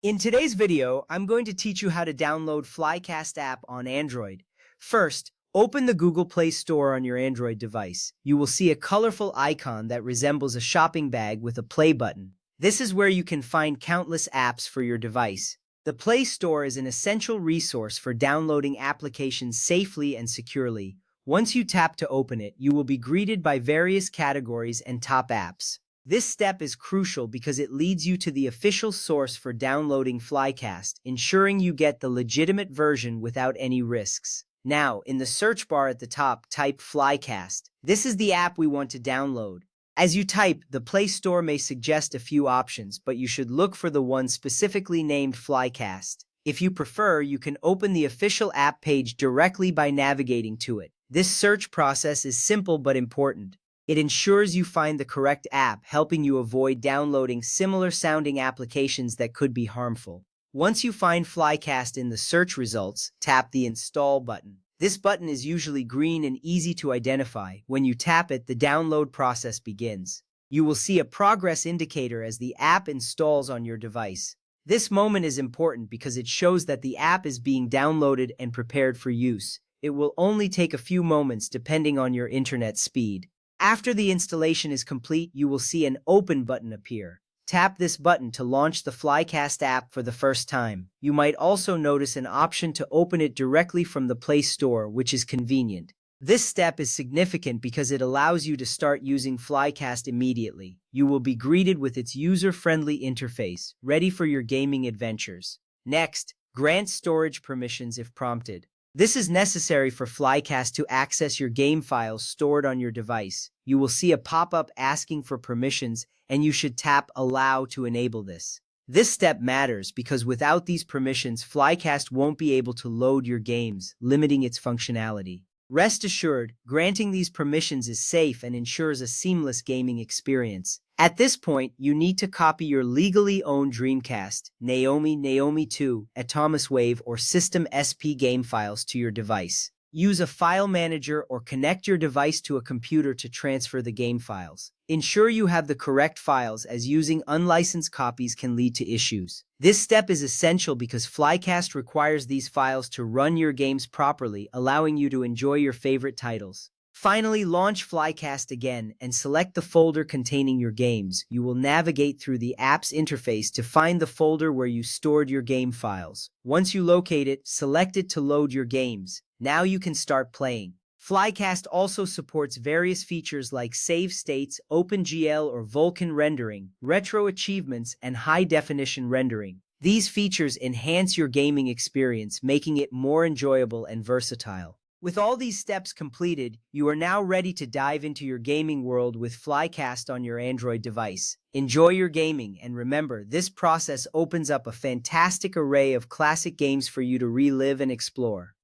In today's video, I'm going to teach you how to download Flycast app on Android. First, open the Google Play Store on your Android device. You will see a colorful icon that resembles a shopping bag with a play button. This is where you can find countless apps for your device. The Play Store is an essential resource for downloading applications safely and securely. Once you tap to open it, you will be greeted by various categories and top apps. This step is crucial because it leads you to the official source for downloading Flycast, ensuring you get the legitimate version without any risks. Now, in the search bar at the top, type Flycast. This is the app we want to download. As you type, the Play Store may suggest a few options, but you should look for the one specifically named Flycast. If you prefer, you can open the official app page directly by navigating to it. This search process is simple but important. It ensures you find the correct app, helping you avoid downloading similar-sounding applications that could be harmful. Once you find Flycast in the search results, tap the Install button. This button is usually green and easy to identify. When you tap it, the download process begins. You will see a progress indicator as the app installs on your device. This moment is important because it shows that the app is being downloaded and prepared for use. It will only take a few moments depending on your internet speed. After the installation is complete, you will see an Open button appear. Tap this button to launch the Flycast app for the first time. You might also notice an option to open it directly from the Play Store, which is convenient. This step is significant because it allows you to start using Flycast immediately. You will be greeted with its user-friendly interface, ready for your gaming adventures. Next, grant storage permissions if prompted. This is necessary for Flycast to access your game files stored on your device. You will see a pop-up asking for permissions, and you should tap Allow to enable this. This step matters because without these permissions, Flycast won't be able to load your games, limiting its functionality. Rest assured, granting these permissions is safe and ensures a seamless gaming experience. At this point, you need to copy your legally owned Dreamcast, Naomi 2, Atomus Wave, or System SP game files to your device. Use a file manager or connect your device to a computer to transfer the game files. Ensure you have the correct files, as using unlicensed copies can lead to issues. This step is essential because Flycast requires these files to run your games properly, allowing you to enjoy your favorite titles. Finally, launch Flycast again and select the folder containing your games. You will navigate through the app's interface to find the folder where you stored your game files. Once you locate it, select it to load your games. Now you can start playing. Flycast also supports various features like save states, OpenGL or Vulkan rendering, retro achievements, and high-definition rendering. These features enhance your gaming experience, making it more enjoyable and versatile. With all these steps completed, you are now ready to dive into your gaming world with Flycast on your Android device. Enjoy your gaming, and remember, this process opens up a fantastic array of classic games for you to relive and explore.